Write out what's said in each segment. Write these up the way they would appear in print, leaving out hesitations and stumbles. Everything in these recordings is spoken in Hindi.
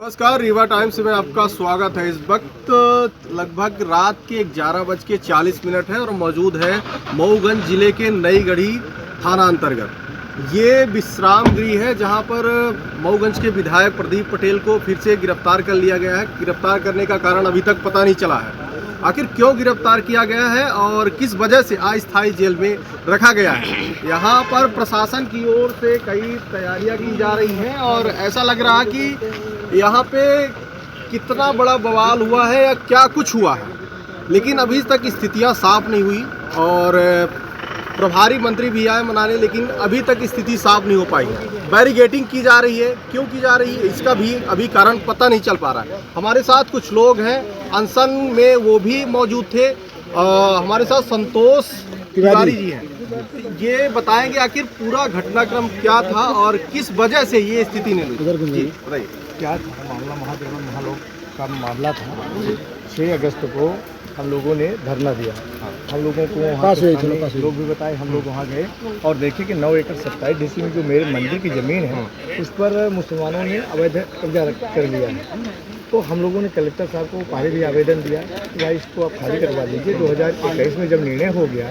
नमस्कार, रीवा टाइम्स में आपका स्वागत है। इस वक्त लगभग रात के 11:40 है और मौजूद है मऊगंज जिले के नई गढ़ी थाना अंतर्गत। ये विश्राम गृह है जहां पर मऊगंज के विधायक प्रदीप पटेल को फिर से गिरफ्तार कर लिया गया है। गिरफ्तार करने का कारण अभी तक पता नहीं चला है। आखिर क्यों गिरफ्तार किया गया है और किस वजह से अस्थायी जेल में रखा गया है। यहाँ पर प्रशासन की ओर से कई तैयारियां की जा रही हैं और ऐसा लग रहा है कि यहाँ पे कितना बड़ा बवाल हुआ है या क्या कुछ हुआ है, लेकिन अभी तक स्थितियाँ साफ नहीं हुई और प्रभारी मंत्री भी आए मनाने, लेकिन अभी तक स्थिति साफ नहीं हो पाई है। बैरिगेटिंग की जा रही है, क्यों की जा रही है इसका भी अभी कारण पता नहीं चल पा रहा है। हमारे साथ कुछ लोग हैं अनशन में, वो भी मौजूद थे। हमारे साथ संतोष तिवारी जी हैं। ये बताएंगे आखिर पूरा घटनाक्रम क्या था और किस वजह से ये स्थिति नहीं हुई। जी बताइए क्या था मामला। महादेवन महालोक का मामला था। 6 अगस्त को हम लोगों ने धरना दिया। हम लोगों को वहाँ लोग भी बताए, हम लोग वहाँ गए और देखे कि 9 एकड़ 27 डिसी में जो मेरे मंदिर की ज़मीन है उस पर मुसलमानों ने अवैध कब्जा कर लिया है। तो हम लोगों ने कलेक्टर साहब को पहले भी आवेदन दिया कि भाई इसको आप खाली करवा दीजिए। 2021 में जब निर्णय हो गया,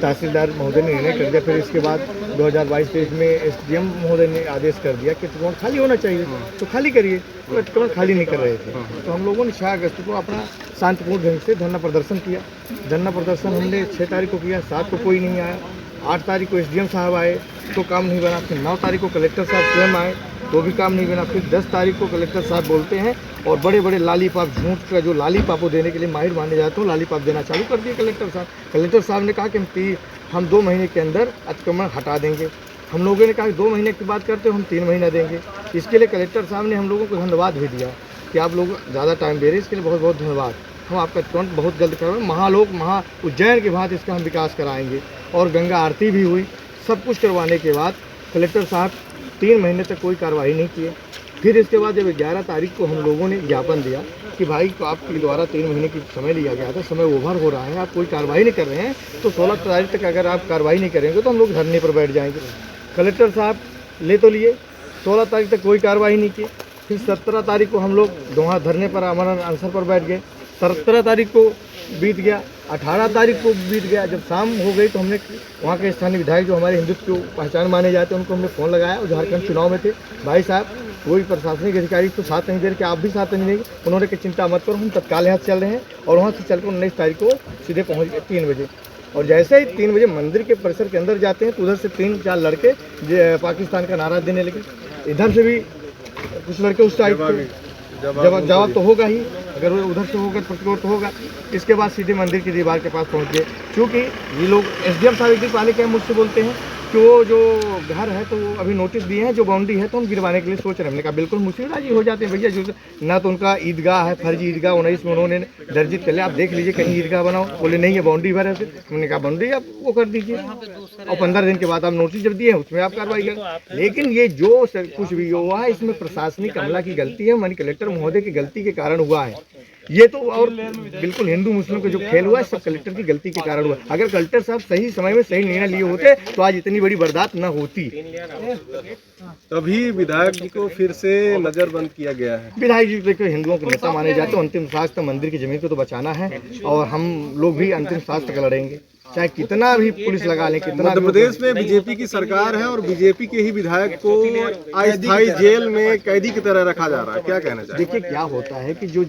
तहसीलदार महोदय ने निर्णय कर दिया, फिर इसके बाद 2022-23 में SDM महोदय ने आदेश कर दिया कि अतिक्रमण खाली होना चाहिए, तो खाली करिए। तो अतिक्रमण खाली नहीं कर रहे थे। तो हम लोगों ने 6 अगस्त को अपना शांतिपूर्ण ढंग से धरना प्रदर्शन किया। धरना प्रदर्शन हमने 6 तारीख को किया, 7 को कोई नहीं आया। 8 तारीख को SDM साहब आए तो काम नहीं बना। फिर 9 तारीख को कलेक्टर साहब स्वयं आए तो भी काम नहीं बना। फिर 10 तारीख को कलेक्टर साहब बोलते हैं और बड़े बड़े लालीपाप, झूठ का जो लालीपाप को देने के लिए माहिर माने जाते हैं, लालीपाप देना चालू कर दिए कलेक्टर साहब। कलेक्टर साहब ने कहा कि हम 2 महीने के अंदर अतिक्रमण हटा देंगे। हम लोगों ने कहा 2 महीने की बात करते हो, हम 3 महीना देंगे। इसके लिए कलेक्टर साहब ने हम लोगों को धन्यवाद भी दिया कि आप लोग ज़्यादा टाइम दे रहे हैं, इसके लिए बहुत बहुत धन्यवाद। हम आपका तुरंत बहुत जल्द करवाएंगे। महालोक उज्जैन के बाद इसका हम विकास कराएंगे। और गंगा आरती भी हुई। सब कुछ करवाने के बाद कलेक्टर साहब 3 महीने तक कोई कार्रवाई नहीं किए। फिर इसके बाद जब 11 तारीख को हम लोगों ने ज्ञापन दिया कि भाई को आपके द्वारा 3 महीने की समय लिया गया था, समय ओवर हो रहा है, आप कोई कार्रवाई नहीं कर रहे हैं, तो 16 तारीख तक अगर आप कार्रवाई नहीं करेंगे तो हम लोग धरने पर बैठ जाएंगे। कलेक्टर साहब ले तो लिए, 16 तारीख तक कोई कार्रवाई नहीं की। फिर 17 तारीख को हम लोग वहाँ धरने पर आमरण अनशन पर बैठ गए। 17 तारीख को बीत गया, 18 तारीख को बीत गया। जब शाम हो गई तो हमने वहाँ के स्थानीय विधायक जो हमारे हिंदुत्व की पहचान माने जाते हैं उनको हमने फ़ोन लगाया। और झारखंड चुनाव में थे, भाई साहब कोई प्रशासनिक अधिकारी तो साथ नहीं दे रहे कि आप भी साथ नहीं देंगे। उन्होंने कहा चिंता मत करो, हम तत्काल यहाँ चल रहे हैं। और वहाँ से चलकर 19 तारीख को सीधे पहुँच गए 3 बजे। और जैसे ही 3 बजे मंदिर के परिसर के अंदर जाते हैं तो उधर से 3-4 लड़के पाकिस्तान का नारा देने लगे। इधर से भी कुछ लड़के उस टाइप के जवाब तो होगा ही, अगर उधर से होगा प्रतिरोध तो होगा। इसके बाद सीधे मंदिर की दीवार के पास पहुंच गए। क्योंकि ये लोग SDM साहब एक दिन पहले क्या मुझसे बोलते हैं कि वो जो घर है तो वो अभी नोटिस दिए हैं, जो बाउंड्री है तो हम गिरवाने के लिए सोच रहे हैं। हमने कहा बिल्कुल मुझसे राजी हो जाते हैं भैया, जो ना तो उनका ईदगाह है, फर्जी ईदगाह 19 में उन्होंने दर्जित कर लिया, आप देख लीजिए कहीं ईदगाह बनाओ। बोले नहीं है बाउंड्री भर है। फिर हमने कहा बाउंड्री आप वो कर दीजिए और 15 दिन के बाद आप नोटिस जब दिए हैं उसमें आप कार्रवाई करें। लेकिन ये जो कुछ भी हुआ है इसमें प्रशासनिक अमला की गलती है, माननीय कलेक्टर महोदय की गलती के कारण हुआ है ये तो। और बिल्कुल हिंदू मुस्लिम का जो खेल हुआ है सब कलेक्टर की गलती के कारण हुआ। अगर कलेक्टर साहब सही समय में सही निर्णय लिए होते तो आज इतनी बड़ी वारदात न होती। तभी विधायक जी को फिर से नजरबंद किया गया है। विधायक जी देखो हिंदुओं के नेता माने जाते हैं, अंतिम सांस तक मंदिर की जमीन को तो बचाना है और हम लोग भी अंतिम सांस तक लड़ेंगे, चाहे कितना भी पुलिस लगा लें, कितना। मध्य प्रदेश में बीजेपी की सरकार है और बीजेपी के ही विधायक को अस्थायी जेल में कैदी की तरह रखा जा रहा है, क्या कहना चाहिए? देखिए क्या होता है कि जो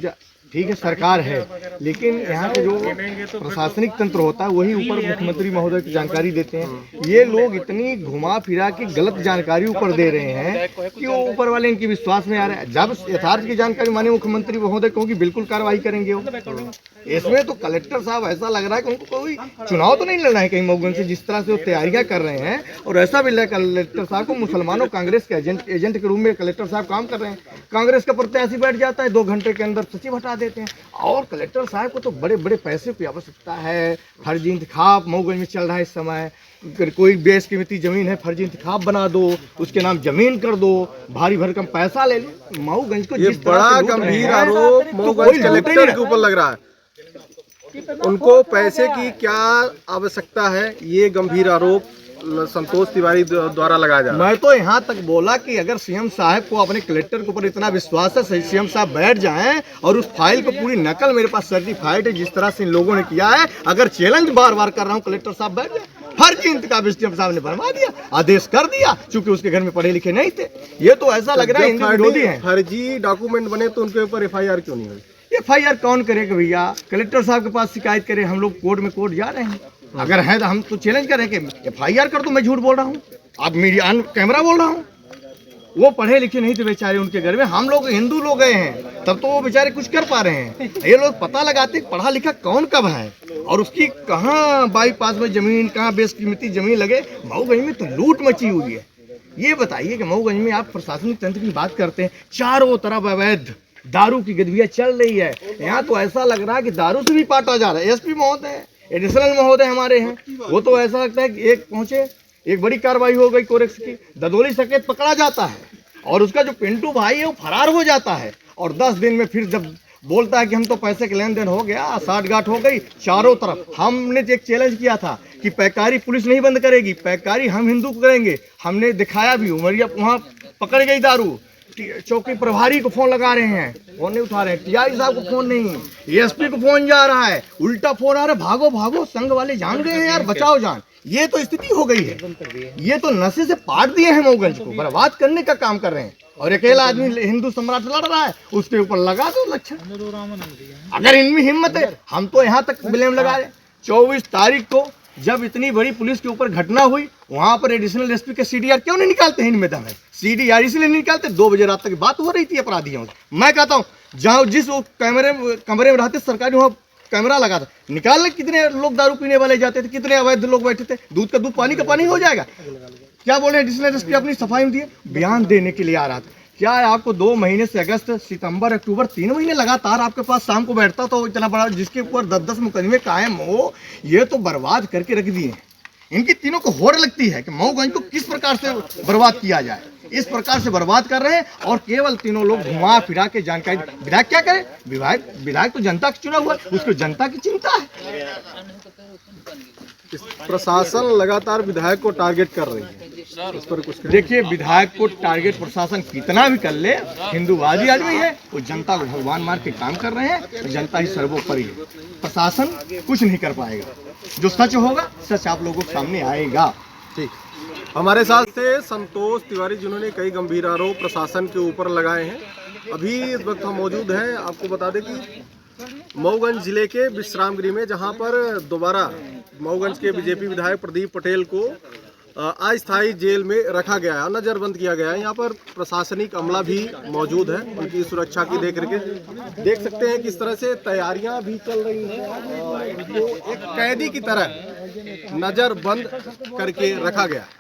ठीक है सरकार है, लेकिन यहाँ के जो प्रशासनिक तंत्र होता है वही ऊपर मुख्यमंत्री महोदय की जानकारी देते हैं। ये लोग इतनी घुमा फिरा के गलत जानकारी ऊपर दे रहे हैं कि वो ऊपर वाले इनकी विश्वास में आ रहा है। जब यथार्थ की जानकारी माने मुख्यमंत्री महोदय कहोगी बिल्कुल कार्रवाई करेंगे वो। इसमें तो कलेक्टर साहब ऐसा लग रहा है कि उनको कोई चुनाव तो नहीं लड़ना है कहीं मऊगंज से, जिस तरह से वो तैयारियां कर रहे हैं। और ऐसा भी लगा कलेक्टर साहब को मुसलमानों कांग्रेस के एजेंट के रूप में कलेक्टर साहब काम कर रहे हैं। कांग्रेस का प्रत्याशी बैठ जाता है, 2 घंटे के अंदर सचिव हटा देते हैं। और कलेक्टर साहब को तो बड़े बड़े पैसे की आवश्यकता है। फर्जी इंतखाब मऊगंज में चल रहा है इस समय। कोई बेस कीमती जमीन है, फर्जी इंतखाब बना दो, उसके नाम जमीन कर दो, भारी भरकम पैसा ले लो। मऊगंज को ये बड़ा गंभीर आरोप मऊगंज कलेक्टर के ऊपर लग रहा है। उनको पैसे की क्या आवश्यकता है, ये गंभीर आरोप संतोष तिवारी द्वारा लगाया जा रहा है। मैं तो यहाँ तक बोला कि अगर सीएम साहब को अपने कलेक्टर के ऊपर इतना विश्वास है, सीएम साहब बैठ जाएं और उस फाइल को पूरी नकल मेरे पास सर्टिफाइड है जिस तरह से इन लोगों ने किया है, अगर चैलेंज बार बार कर रहा हूँ कलेक्टर साहब बैठ जाए। फर्जी इंतकाम सीएम साहब ने बनवा दिया, आदेश कर दिया, क्योंकि उसके घर में पढ़े लिखे नहीं थे। ये तो ऐसा लग रहा है हिंदू विरोधी है। फर्जी डॉक्यूमेंट बने तो उनके ऊपर FIR क्यों नहीं हुई? FIR कौन करेगा भैया? कलेक्टर साहब के पास शिकायत करें, हम लोग कोर्ट जा रहे हैं। अगर है तो हम तो चैलेंज करें कि FIR कर दो, मैं झूठ बोल रहा हूँ, आप मीडिया कैमरा बोल रहा हूँ। वो पढ़े लिखे नहीं थे बेचारे उनके घर में, हम लोग हिंदू लोग गए हैं तब तो वो बेचारे कुछ कर पा रहे हैं। ये लोग पता लगाते पढ़ा लिखा कौन कब है और उसकी कहाँ बाईपास में जमीन, कहाँ बेशकीमती जमीन लगे। मऊगंज में तो लूट मची हुई है। ये बताइए कि मऊगंज में आप प्रशासनिक तंत्र की बात करते हैं, चारों तरफ अवैध दारू की गतिविधियां चल रही है। यहाँ तो ऐसा लग रहा है कि दारू से भी पाटा जा रहा है। SP महोदय, एडिशनल महोदय हमारे हैं, वो तो ऐसा लगता है कि एक पहुंचे, एक बड़ी कार्रवाई हो गई कोरेक्स की, ददोली सकेत पकड़ा जाता है और उसका जो पिंटू भाई है वो फरार हो जाता है और 10 दिन में फिर जब बोलता है कि हम तो पैसे के लेन देन हो गया, साठगांठ हो गई चारों तरफ। हमने एक चैलेंज किया था कि पैकारी पुलिस नहीं बंद करेगी, पैकारी हम हिंदू को करेंगे। हमने दिखाया भी, उमरिया वहाँ पकड़ गई दारू, चौकी प्रभारी को फोन लगा रहे हैं, फोन नहीं उठा रहे हैं, TI साहब को फोन नहीं, SP को फोन जा रहा है, उल्टा फोन आ रहा है, भागो भागो संघ वाले जान गए हैं यार, बचाओ जान। ये तो स्थिति हो गई है। ये तो नशे से पाट दिए हैं मऊगंज को, बर्बाद करने का काम कर रहे हैं। और अकेला आदमी हिंदू सम्राट लड़ रहा है, उसके ऊपर लगा दो लक्षण। अगर इनमें हिम्मत है, हम तो यहाँ तक ब्लेम लगा रहे। 24 तारीख को जब इतनी बड़ी पुलिस के ऊपर घटना हुई, वहां पर एडिशनल SP के CDR क्यों नहीं निकालते? इनमें दम है। CDR इसलिए नहीं निकालते, 2 बजे रात तक बात हो रही थी अपराधियों से। मैं कहता हूँ जहाँ जिस कमरे में रहते सरकारी, वहाँ कैमरा लगा था, निकालने। कितने लोग दारू पीने वाले जाते थे, कितने अवैध लोग बैठे थे, दूध का दूध पानी का पानी हो जाएगा। क्या बोल रहे हैं एडिशनल SP अपनी सफाई में दिए, बयान देने के लिए आ रहा था। क्या है आपको 2 महीने से अगस्त, सितंबर, अक्टूबर 3 महीने लगातार आपके पास शाम को बैठता तो इतना बड़ा, जिसके ऊपर 10-10 मुकदमे कायम हो, ये तो बर्बाद करके रख दिए। इनकी तीनों को होड़ लगती है कि मऊगंज को किस प्रकार से बर्बाद किया जाए, इस प्रकार से बर्बाद कर रहे हैं। और केवल तीनों लोग घुमा फिरा के जानकारी, विधायक क्या करे? विधायक तो जनता का चुना हुआ, उसको जनता की चिंता है। प्रशासन लगातार विधायक को टारगेट कर रही है, इस पर कुछ देखिए, विधायक को टारगेट प्रशासन कितना भी कर ले, हिंदूवादी आदमी है, वो जनता को भगवान मान के काम कर रहे हैं। जनता ही सर्वोपरि है, प्रशासन कुछ नहीं कर पाएगा। जो सच होगा, सच आप लोगों के सामने आएगा। ठीक। हमारे साथ थे संतोष तिवारी, जिन्होंने कई गंभीर आरोप प्रशासन के ऊपर लगाए हैं। अभी इस वक्त हम मौजूद हैं, आपको बता दें कि मऊगंज जिले के विश्राम गृह में, जहां पर दोबारा मऊगंज के BJP विधायक प्रदीप पटेल को अस्थायी जेल में रखा गया है, नजरबंद किया गया है। यहाँ पर प्रशासनिक अमला भी मौजूद है, उनकी सुरक्षा की देख सकते हैं किस तरह से तैयारियां भी चल रही हैं। उनको एक कैदी की तरह नजरबंद करके रखा गया है।